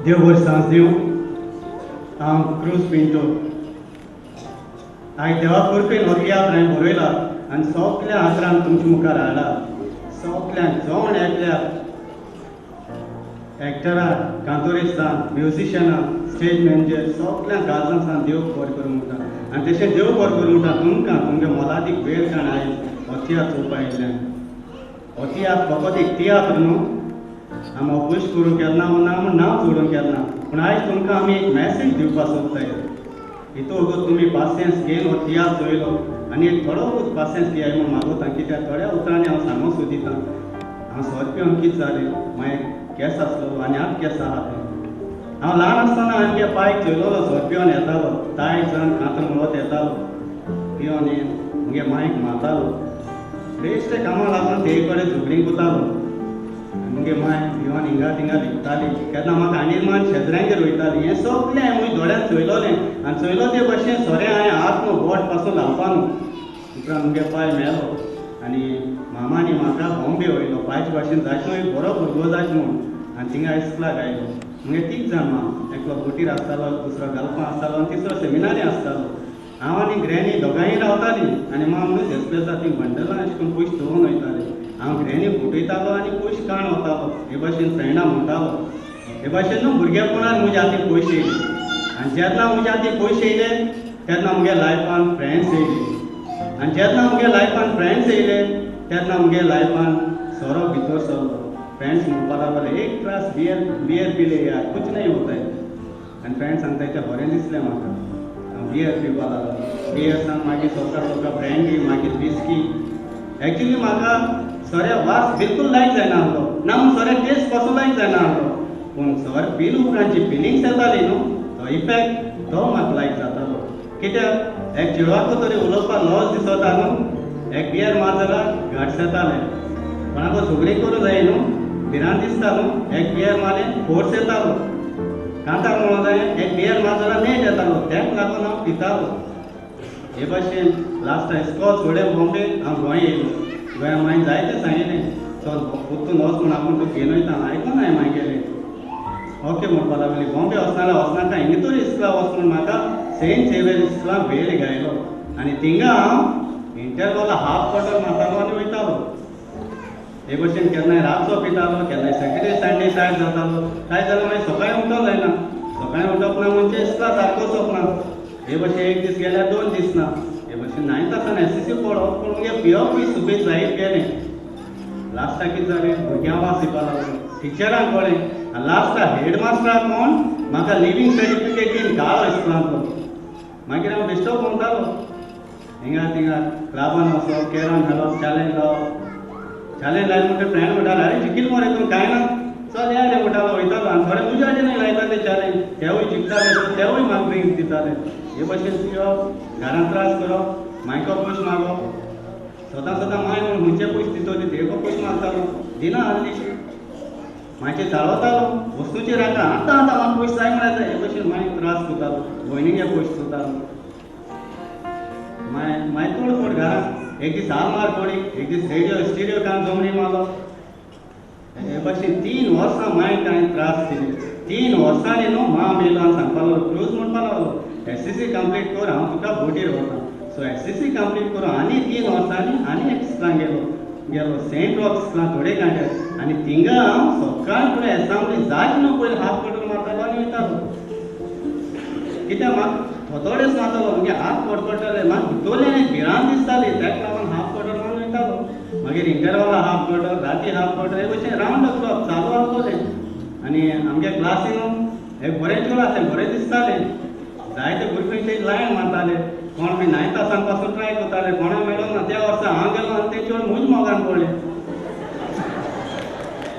देव बरें सांज दिवं. हांव क्रूज पिंटो. हांवें देवा कुरकेन हो तियात्र हांवें बरयला आनी सगल्या आदरान तुमच्या मुखार हाडला. सगल्यांक जेवण एकल्याक एक्टरां, कांतोरिस्तां, म्युजिशनां, स्टेज मॅनेजर सगल्यांक गाजरां सान देव बरें करूं म्हणटा. आनी तशें देव बरें करूं म्हणटा तुमकां तुमगे मोलादीक वेळ काण आयज हो तियात्र चोवपा आयिल्ल्यान. हो तियात्र फकत एक तियात्र न्हू, आमी अपूश करूंक केन्ना ना म्हूण नांव जोडूंक केन्ना, पूण आयज तुमकां आमी एक मॅसेज दिवपाक सोदताय. हितू वगत तुमी पासियन्स घेवन हो तियात्र चोयलो आनी एक थोडो वगत पासियन्स दियाय म्हूण मागोता. कित्याक थोड्या उतरांनी हांव सांगूंक सोदितां. हांव सोरप्यान कितें जालें, मागीर केस आसलो आनी आतां केस आहा तें. हांव ल्हान आसतना आमगे पायक चोयलोलो सोरप्यान येतालो, ताय जाण कांतर म्हणत येतालो, पियोन येवन मुगे मांयक मारतालो. बेश्टे कामां लागून ते कडेन झगडींक वतालो. मुगे माय भिवन हिंगा थिंगा लिपताली. केन्ना म्हाका आनीमान शेजऱ्यांगेर वयताली. हें सगलें हांवें दोळ्यान चोयलोलें आनी चोयलो ते भशेन सोरें हांवें हात न्हू बोट पासून लावपा न्हू. उपरांत मुगे पाय मेलो आनी मामानी म्हाका बॉम्बे वयलो. पायचे भाशेन जायत न्हू, एक बरो भुरगो जायत म्हूण. आनी थिंगा इस्कुलाक आयलो. मुगे तीग जाण मामा, एकलो बोटीर आसतालो, दुसरो गल्फां आसतालो आनी तिसरो सेमिनारी आसतालो. हांव आनी ग्रॅनी दोगांय रावतालीं आनी माम न्हू जेस्पेजा तीं बंडलां अशें करून पयशे दवरून वयतालीं. हांव ग्रॅनी फुटयतालो आनी पयशे काण वतालो. हे भाशेन फ्रेंडां म्हणटालो. हे भाशेन न्हू भुरगेपणान म्हज्या हातीन पयशे येयले. आनी जेन्ना म्हज्या हातीन पयशे येयले तेन्ना म्हगे लायफान फ्रेंड्स येयले. आनी जेन्ना म्हगे लायफान फ्रेंड्स येयले तेन्ना म्हगे लायफान सोरो भितर सरलो. फ्रेंड्स म्हणपा लागले एक ग्लास बियर पिले यार, कुछ नहीं होता है. आनी फ्रेंड्स सांगताय तें बरें दिसलें म्हाका. हांव बियर पिवपा लागलो. बियर सान मागीर सोका ब्रँडी, मागीर विस्की. एक्चुली म्हाका सोऱ्या वास बिलकूल लायक जायना आहलो ना, म्हूण सोऱ्या टेस्ट पासून लायक जायना आहलो. पूण सोर पील उपरांत जी फिलिंग्स येताली न्हू, तो इफेक्ट तो म्हाका लायक जातालो. कित्याक एक चेडवाको तरी उलोवपाक लज दिसता न्हू, एक बियर मार जाल्यार घाट्स येताले. कोणाको झगडी करूं जाय न्हू, भिरांत दिसता न्हू, एक बियर मारलें फोर्स येतालो. कांतार म्हणूं जाय एक बियर मार जाल्यार नेट येतालो. तेक लागून हांव पितालो. हे भाशेन लास्ट इस्कॉल सोडें बॉम्बे हांव गोंय येयलो. गोंया मागीर जायतें सांगिल्लें, चल परतून वच म्हूण आपूण तुका घेवन वयता. आयकून हांवें मागीर गेलें. ओके म्हणपा लागली. बॉम्बे वचना जाल्यार वचनाका, हिंगा तरी इस्कुला वच म्हूण म्हाका सेंट झेवियर इस्कुलाक वेळ घायलो. आनी थिंगा हांव इंटरवला हाफ क्वॉर्टर मारतालो आनी वयतालो. हे भशेन केन्नाय रातचो पितालो, केन्नाय सॅटर्डे संडे टायट जातालो. टायट जाल्यार मागीर सकाळीं उठोंक जायना. सकाळीं उठप ना म्हणजे इस्कुला सारको वचप ना. हे भशेन एक दीस गेल्यार 2 दीस ना. हे भशेन 9th आसान एसएससी पळोवप, पूण मुगे पियोप बी सुबेज जायत गेलें. लास्टाक कितें जालें, भुरग्यां वास येवपा लागलो. टिचरांक कळ्ळें आनी लास्टाक हेडमास्टराक कोण म्हाका लिव्हिंग सर्टिफिकेट दीन घालो इस्कुलांतलो. मागीर हांव बेश्टो भोंवतालो. हिंगा थिंगा क्लाबान वचप, कॅरम खेळप, चॅलेंज लावप. चॅलेंज लायले म्हणटा फ्रेंड म्हणटाले, अरे जिखील मरे तूं कांय ना, चल या रे म्हणटालो. वयतालो आनी थोडे उजाडीनय लायताले चॅलेंज. तेवूय जिखताले तेवूय म्हाका ड्रिंक दिताले. हे भशेन पिवप, घरांत त्रास करप, मायको पयशे मागप. सदां माय म्हूण खंयचे पयशे दितली तेको पयशे मागतालो. दिना हाल्ली मायचेर चाळवतालो. वस्तूचेर रावता आतां म्हाका पयशे जाय म्हण येता. हे भशेन मागीर त्रास करतालो. भयणीगे पयशे चोतालो. मागीर तोड घरांत एक दीस आलमार पडी, एक दीस स्टिरियो काम जमणी मारलो. हे भशेन 3 वर्सां मायक हांवें त्रास दिले. 3 वर्सांनी न्हू माम येयलो आनी सांगपा लागलो, क्रूज म्हणपा लागलो, एसएससी कंप्लीट कर, हांव तुका बोटीर व्हरता. सो एसएससी कंप्लीट करून आनी 3 वर्सांनी आनी एक इस्कुलान गेलो सेंट रॉक इस्कुलान थोडे घांटे. आनी थिंगा हांव सकाळीं फुडें एसांब्ली जायत न्हू पयलीं हाफ क्वॉर्टर मारतालो आनी वयतालो. कित्याक म्हाका थोडोडेच मारतालो, म्हणजे हाफ कडकडटाले. म्हाका भितरलें भिरांत दिसताली, ताका लागून हाफ क्वॉर्टर मारून वयतालो. मागीर इंटरवला हाफ क्वॉर्टर, राती हाफ क्वॉर्टर, हे भशेन रावंड क्लॉक चालू आसलोलें. आनी आमगे क्लासीन एक बरें चेडूं आसलें, बरें दिसतालें. जायते भुरगे ते लायन मारताले. कोण बी 9th आसान पासून ट्राय करताले, कोणा मेळ्ळो ना. त्या वर्सा हांव गेलो आनी ते चेडूं म्हूज मोगान पडलें.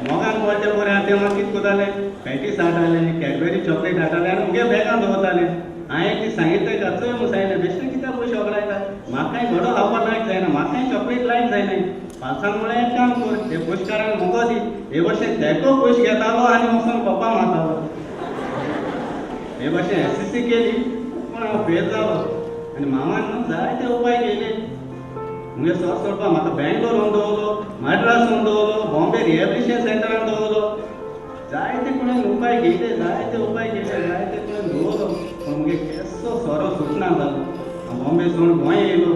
मोगान पडले बरें आसा ते म्हाका कितें करताले, पॅटीस हाडटाले, कॅडबरी चॉकलेट हाडटाले आनी मुगे बॅगान दवरताले. हांवें एक दीस सांगितलें का चोय म्हूण सांगिल्लें, बेश्टें कित्याक पयशे वगडायता, म्हाकाय घडो लावपाक लायक जायना, म्हाकाय चॉकलेट लायक जायनाय. पालसान म्हळ्यार एक काम कर, ते पयशेकारांक मोगो दी. हे भशेन तेको पयशे घेतालो आनी वचून पप्पा मारतालो. हे भशेन एसएससी केली, पूण हांव फेल जालो. आनी मामान न्हू जायते उपाय केले. मुगे सर सोडपा म्हाका बँगलोर व्हरून दवरलो, मद्रास व्हरून दवरलो, बॉम्बे रिहॅबिलिटेशन सेंटरान दवरलो. जायते कोणेन उपाय घेयले, जायते उपाय केले, जायते कोणेन दवरलो, पूण मुगे केसो सोरो सुटना जालो. बॉम्बे सोडून गोंय येयलो.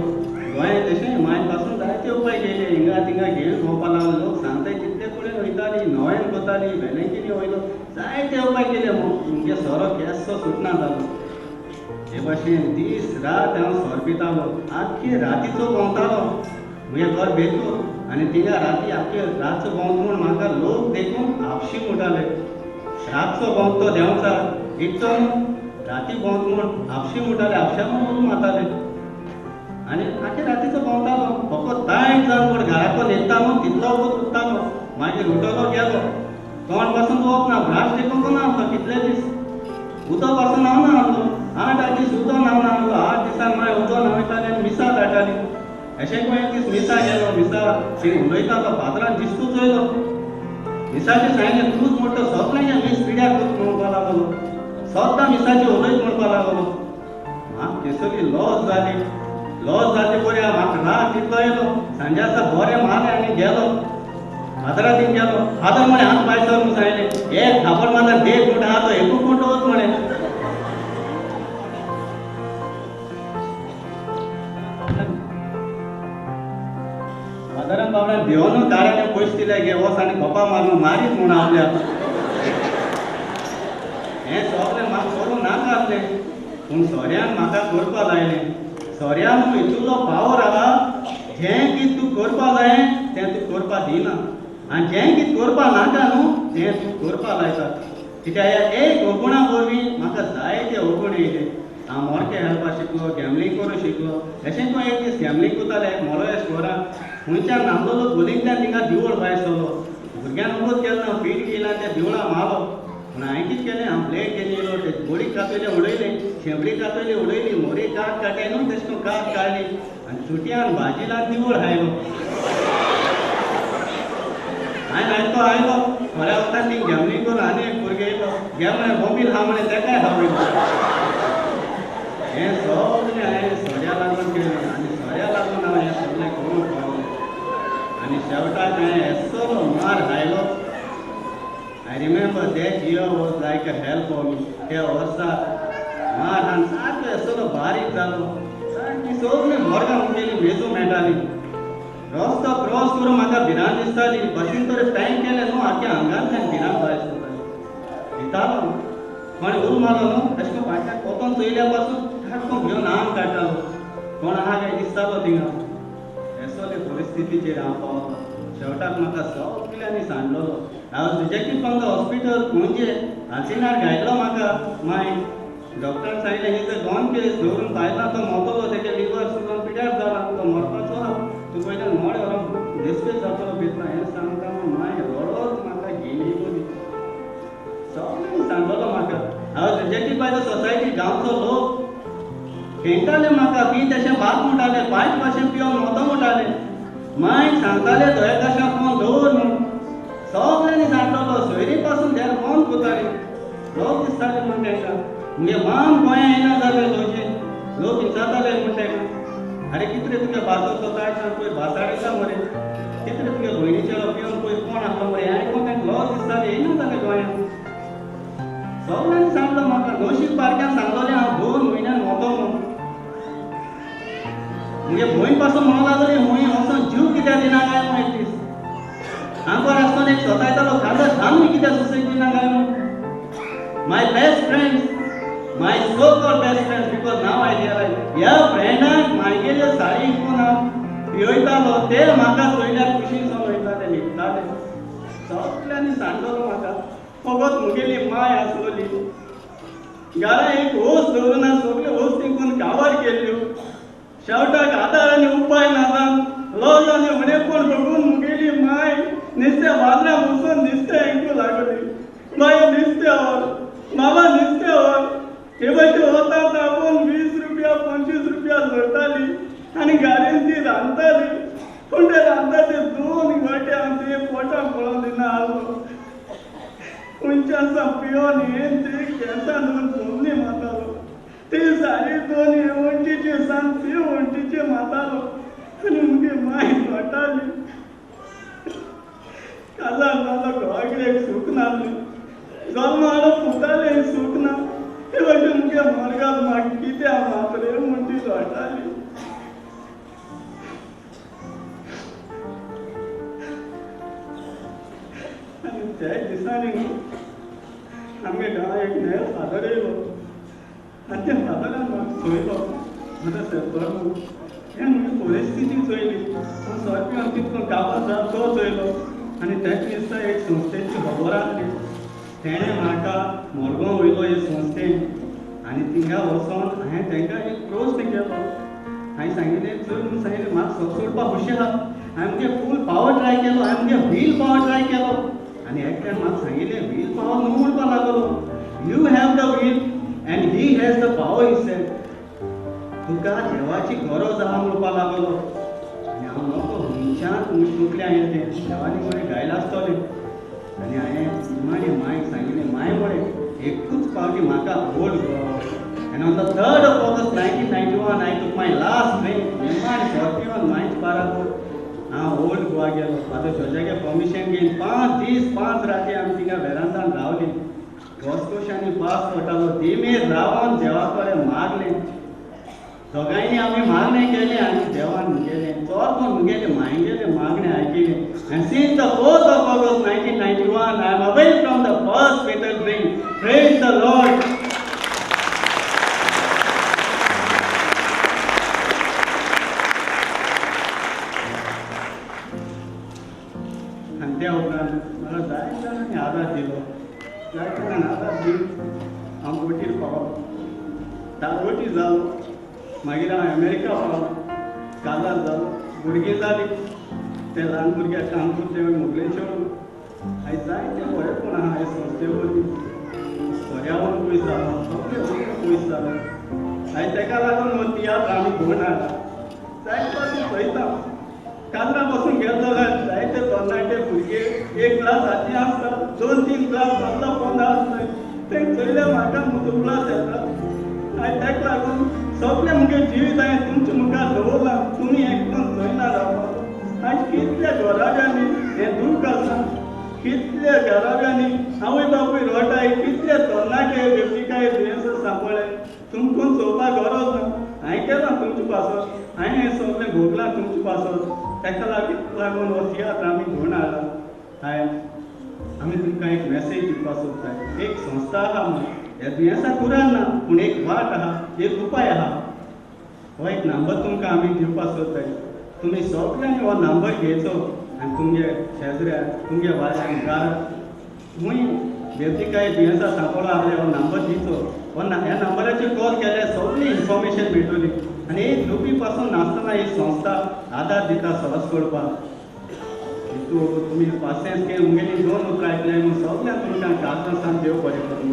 गोंय तशें मायन पासून जायते उपाय केले, हिंगा तिंगा घेवन भोंवपा लागलो. लोक सांगताय तितले कडेन वयतालीं, न्हंयेन कोतालीं, वेलेंकिनी वयलो, जायते उपाय केले. मुगे सोरो केसो सुटना जालो. हे भाशेन दीस रात हांव सोर पितालो, आख्खे रातीचो भोंवतालो. मुगे घर बेतूर आनी थिंगा राती आख्खे रातचो भोंवता म्हूण म्हाका लोक देखून आपशीक उठताले. रातचो भोंवतो देंवचार एकटो न्हू, राती भोंवता म्हूण आपशीक उठताले, आपशा म्हणून मारताले. आनी आख्खे रातीचो भोंवतालो. फकत टायम जावन म्हूण घराको न्हिदतालो, तितलो वगत उठतालो. मागीर उठलो गेलो. तोंड पासून धुवप ना, ब्राश देखून ना आसलो कितले दीस. उदक पासून न्हांवना आसलो. 8 दीस उदक न्हांवना आसलो. 8 दिसान मागीर उदक न्हावयताले आनी मिसा धाडटाली. अशें खंय एक दीस मिसा गेलो. मिसा थिंग उलयतालो, फादरान दिसतो चोयलो. मिसाचे सांगलें तूंच म्हणटा सोगल्यांच्या मीस पिड्यार करता म्हणपा लागलो. सोद्दां मिसाचे उलयत म्हणपा लागलो. म्हाका केसरी लॉस जाली. लॉस जाली पळय म्हाका राग तितलो येयलो. सांजे आसा बरें मारलें आनी गेलो. फादरा थिंग गेलो. फादर म्हणे हात पांय सर म्हूण सांगलें. एक थापड मारल्यार 1.5 फूट आहा तो 1 फूट वच म्हणे. फादरान बाबड्यान भिवून दाराने पयशे दिले गे वच आनी खोपा मारून मारीत म्हूण आपल्या. हें सगळें म्हाका करूंक नाका आसलें, पूण सोऱ्यान म्हाका करपा लायलें. सोऱ्यान हितूलो पावर आहा, जें कितें तूं करपा जाय तें तूं करपा दिना, आनी जें कितें करपा नाका न्हू तें तूं करपा लायता. कित्याक ह्या एक अवगुणा वरवीं म्हाका जायते अवगुण येयले. हांव मोरके खेळपा शिकलो, गॅमलींग करूं शिकलो. अशें खंय एक दीस गॅमलींग करताले एक मोलो स्टोरान. खंयच्यान नामलोलो गोलींतल्यान थिंगा देवूळ भायर सरलो. भुरग्यान उगत गेलो ना, पीट घेयला त्या देवळा मारलो. पूण हांवें कितें केलें, हांव प्लेट घेवन येयलो, ते गोडीक कातयले उडयलें, शेंबडी कातयली उडयली, मोरी कात काडले न्हू तशें करून कात काडली आनी चुट्यान भाजी लावन देवूळ हायलो. हांवें आयलो आयलो थोड्या वखदां ती गॅमलींग करून आनी एक भुरगें येयलो. घे म्हणे मोबील आहा म्हणे तेकाय हावयलो. हें सगलें हांवें सोऱ्या लागून केलें आनी सोऱ्या लागून हांव हें सगलें करूंक पावलें. आनी शेवटाक हांवें येसलो मार खायलो. I remember that year was like a Hale for me. त्या वर्सा मार खावन सारको येसलो बारीक जालो. सारकी सगलीं मोरगां मुगेलीं मेजू मेळटालीं. रस्तो क्रॉस करून म्हाका भिरांत दिसताली. बसीन तर टायम केलें न्हू आख्या आंगांतल्यान भिरांत भायर सरताली. भितालो कोण उल मारलो न्हू तशें करून फाटल्यान कोंतोन चोयल्या पासून सारको भिवन आंग काडटालो. कोण आहा काय दिसतालो थिंगा. येसले परिस्थितीचेर हांव पावलो. शेवटाक म्हाका सगल्यांनी सांडलोलो. हांव रिजेक्टीव फ्रॉम द हॉस्पिटल पणजे हालसिनार घायलो म्हाका माय. डॉक्टरान सांगलें ही जर 2 केस दवरून पायला तो मोतलो, तेगे लिवर सुद्दां पिड्यार जाला, तो मरपाचो आहा. तूं पयलें मोड व्हरोन डिस्पेच जातलो भितर. हें सांगता माय रडत म्हाका घेवन येयलोली. सगळ्यांनी सांगलोलो म्हाका. हांव रिजेक्टीव बाय द सोसायटी गांवचो लोक खेळटाले म्हाका बी तशें भात म्हणटाले, पायट भाशेन पिवन मोतो म्हणटाले. माय सांगताले धोय कशा फोन दवर म्हूण. सगल्यांनी सांगलोलो. सोयरी पासून देर फोन कोताली. लोक दिसताले म्हूण तांकां. मुगे माम गोंया येना जालें लोचे. लोक विचारताले म्हूण तांकां. अरे कितें रे तुगे भाजोचो काय सांग पळय भास हाडयता मरे. कितें रे तुगे भयणीचेलो पिवन पळय कोण आसलो मरे. हें आयकून तांकां लोक दिसताले येना जालें गोंयांत. सगल्यांनी सांगलो म्हाका. नशीब बारक्यान सांगलोलें हांव 2 म्हयन्यान वतो म्हूण. मुगे भयण पासून म्हणूं लागली हूंय वचोन जीव कित्याक दिना काय म्हूण एक दीस. हांव बरो आसतना एक सोतायतालो खाजर थांबूय कित्याक सुसेग दिना काय म्हूण. My best friends, my so called best friends, because now I realise ह्या फ्रेंडाक म्हागेल्यो साडी इकून हांव पिवयतालो ते म्हाका चोयल्यार कुशीनसून वयताले न्हिदताले. सगल्यांनी सांगलोलो म्हाका. फकत मुगेली माय आसलोली. घरा एक वोस दवरुना सगल्यो वोस तिंकून काबार केल्ल्यो. शेवटाक आदार आनी उपाय नाजान लॉज आनी उणेपण बघून मुगेली माय नुस्त्या बाजरान वचून नुस्तें हेंकूं लागली. बाय नुस्तें व्हर, बाबा नुस्तें व्हर. हे भाशेन वता आपूण 20 रुपया 25 रुपया जोडटाली आनी गाडयेन ती रांदताली. पूण ते रांदता ते 2 घंटे आमचे पोटाक पळोवन दिना आसलो. खंयच्यान सावन पिवन हें ते केंसान धरून सोमली मारतालो. ते साडी 2 वण्टीचे सान ते वण्टीचे मारतालो आनी मुगे माय जोडटाली. काजार जालो घोवागेर सूख नासलें. जल्म हाडप पुताले सूख ना हे भाशेन मुगे मरगात म्हाका कित्या मात रे म्हूण ती रडटाली. आनी त्या दिसांनी न्हू आमगे गांवां एक नयो फादर येयलो आनी त्या फादरान म्हाका चोयलो म्हजो शेतकार न्हू हे म्हजी परिस्थिती चोयली पूण सॉरी हांव कितलो गांवांत जा तो चोयलो आनी तेच दिसता एक संस्थेची खबर आसली. तेणें म्हाका मडगांव वयलो हे संस्थेन आनी थिंगा वचोन हांवें तांकां एक प्रश्न केलो. हांवें सांगिल्लें चल म्हूण सांगिल्लें म्हाका सोडपाक हुशार हांवें मुगे फूल पावर ट्राय केलो हांवें मुगे व्हील पावर ट्राय केलो आनी एकट्यान म्हाका सांगिल्लें व्हील पावर न्हू म्हणपाक लागलो. You have the wheel and he has the power he said. तुका देवाची गरज आहा म्हणपाक लागलो आनी हांव नको मनशान तुटलें हांवें तें देवानी म्हळें गायला आसतलें आनी हांवें निमाणें मांयक सांगिल्लें मांय म्हळें एकूच फावटी म्हाका old Goa end on the 3rd of August 1991 I took my last train निमाण 41 मायल्स बाराबर हांव ओल्ड गोवा गेलो. म्हाजो जॉजागे परमिशन घेवन 5 दीस 5 राती आमी थिंगा वेरांतान रावलीं. घोसघोशांनी पास पडटालो देमेर रावन देवा कडेन मागलें. दोगांयनी आमी मागणें केलें आनी देवान मुगेलें चोर कोण मुगेलें मायगेलें मागणें आयकिलें. And since the 4th of August 1991 I am away from the first fatal train. Praise the Lord. आनी त्या उपरांत म्हाका जायत जाणांनी आदार दिलो. जायत जाणांनी आदार दिवन हांव बोटीर पावलो. दारवटी जालो. मागीर हांव अमेरिका पावलो. काजार जालो. भुरगीं जालीं. ते ल्हान भुरग्याक काम करता मोगलें चेडूं. आयज जायते बरेपण आहा हे संस्थे वरवीं. पर्यावरण पयस जालो. सगळें पयस जालो. आयज ताका लागून हो तियात्र आमी घेवन हाडला. जायते फावटी पळयता काजरां बसून गेले जाल्यार जायते तरणाटे भुरगे एक क्लासाची आसता 2-3 क्लास 15 आसता. तेंक चयल्या म्हाका म्हजो क्लास येता. आयज ताका लागून सगळें मुगे जिवीत हांवें तुमचे मुखार दवरलां. तुमी एकदम चयना जावपाचो. आयज कितल्या घराब्यांनी हें दूख आसा. कितल्या घराब्यांनी आवय बापूय रडटाय. कितले तरणाटे व्यक्तिकाय दुयेंसां सांपळ्ळे. तुमकां चोवपाक गरज ना. हांवें केलां तुमचे पासत. हांवें हें सगळें भोगलां तुमचे पासत. ताका लागून हो तियात्र आमी घेवन हाडला. आमी तुमकां एक मॅसेज दिवपाक सोदताय. एक संस्था आहा म्हूण ह्या दुयेंसाक कुरान ना पूण एक वाट आहा एक उपाय आहा. हो एक नंबर तुमकां आमी दिवपाक सोदताय. तुमी सगळ्यांनी हो नंबर घेवचो आनी तुमगे शेजऱ्याक तुमगे वाड्यार खूंय व्यक्तिकाय दुयेंसां सांपळो आसले हो नंबर दिवचो. ह्या नंबराचेर कॉल केल्यार सगळी इन्फॉर्मेशन मेळटली आनी एक रुपी पासून नासतना ही संस्था आदार दिता सवास करपाक. तुमी पासियेंस घेवन मुगेली 2 उतरां आयकल्याय म्हूण सगळ्यांक तुमकां काळजांसान देव बरें करूं.